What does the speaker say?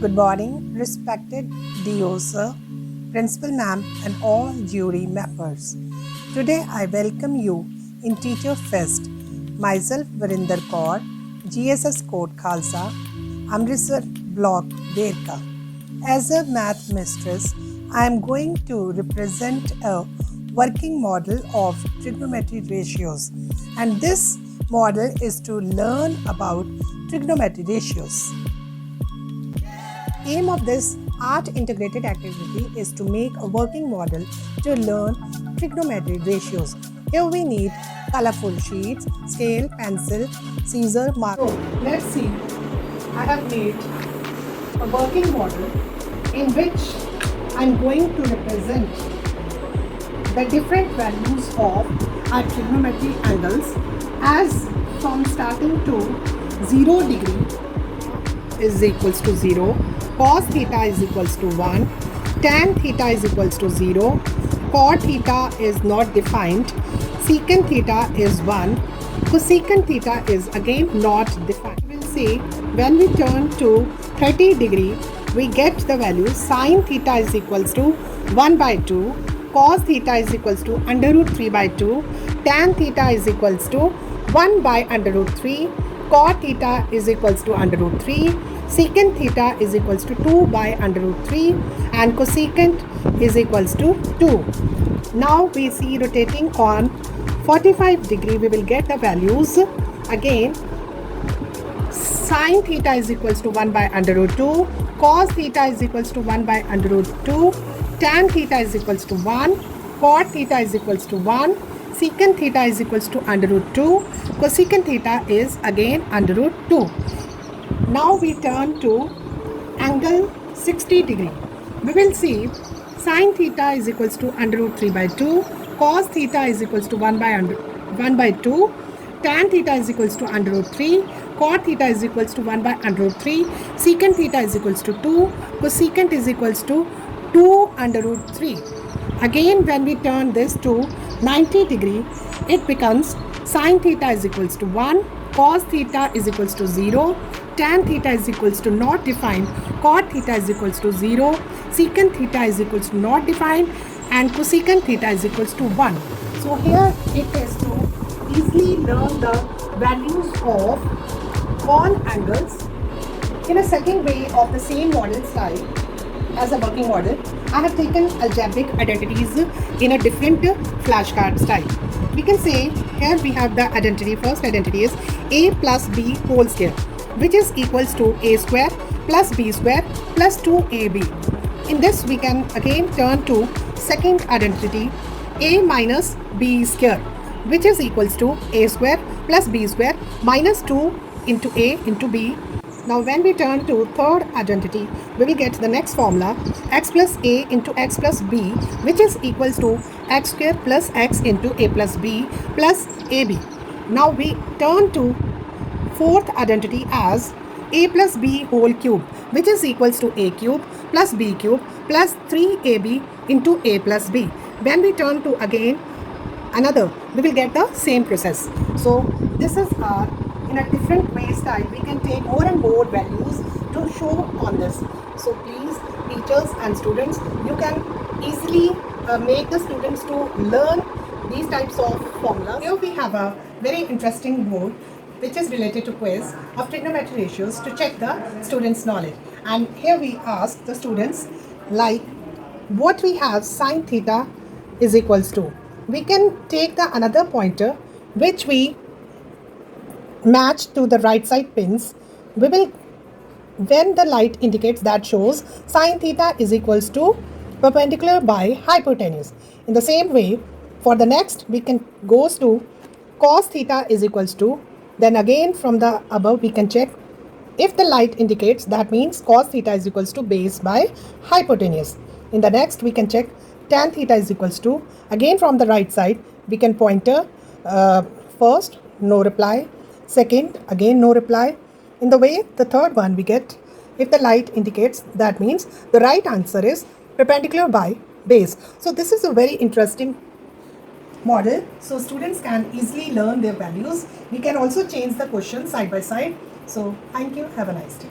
Good morning, respected DO sir, Principal ma'am, and all jury members. Today I welcome you in Teacher Fest. Myself, Varinder Kaur, GSS Code Khalsa, Amritsar Block, Derka. As a math mistress, I am going to represent a working model of trigonometry ratios, and this model is to learn about trigonometry ratios. Aim of this art integrated activity is to make a working model to learn trigonometry ratios. Here we need colorful sheets, scale, pencil, scissor, marker. So let's see. I have made a working model in which I'm going to represent the different values of our trigonometry angles as from starting to 0 degree is equals to 0, cos theta is equals to 1, tan theta is equals to 0, cot theta is not defined, secant theta is 1, cosecant theta is again not defined. We will see when we turn to 30 degree, we get the value sin theta is equals to 1 by 2, cos theta is equals to under root 3 by 2, tan theta is equals to 1 by under root 3, cot theta is equals to under root 3, secant theta is equals to 2 by under root 3, and cosecant is equals to 2. Now we see rotating on 45 degree, we will get the values again. Sin theta is equals to 1 by under root 2, cos theta is equals to 1 by under root 2, tan theta is equals to 1, cot theta is equals to 1, secant theta is equals to under root 2, cosecant theta is again under root 2. Now we turn to angle 60 degree. We will see sin theta is equals to under root 3 by 2, cos theta is equals to 1 by 2, tan theta is equals to under root 3, cot theta is equals to 1 by under root 3, secant theta is equals to 2, cosecant is equals to 2 under root 3. Again, when we turn this to 90 degree, it becomes sin theta is equals to 1, cos theta is equals to 0, tan theta is equals to not defined, cot theta is equals to 0, secant theta is equals to not defined, and cosecant theta is equals to 1. So here it is to easily learn the values of all angles in a second way of the same model style as a working model. I have taken algebraic identities in a different flashcard style. We can say here we have the identity. First identity is a plus b whole square, which is equals to a square plus b square plus 2ab. In this we can again turn to second identity, a minus b square, which is equals to a square plus b square minus 2 into a into b. Now when we turn to third identity, we will get the next formula, x plus a into x plus b, which is equals to x square plus x into a plus b plus ab. Now we turn to fourth identity as a plus b whole cube, which is equals to a cube plus b cube plus 3ab into a plus b. When we turn to again another, we will get the same process. So this is our in a different way style. We can take more and more values to show on this. So please, teachers and students, you can easily make the students to learn these types of formulas. Here we have a very interesting board which is related to quiz of trigonometry ratios to check the students' knowledge. And here we ask the students like what we have sin theta is equals to. We can take the another pointer which we match to the right side pins. We will, when the light indicates, that shows sin theta is equals to perpendicular by hypotenuse. In the same way, for the next we can goes to cos theta is equals to, then again from the above we can check if the light indicates, that means cos theta is equals to base by hypotenuse. In the next we can check tan theta is equals to, again from the right side we can pointer first no reply, second again no reply. In the way the third one we get if the light indicates, that means the right answer is perpendicular by base. So this is a very interesting model, so students can easily learn their values. We can also change the questions side by side. So thank you, have a nice day.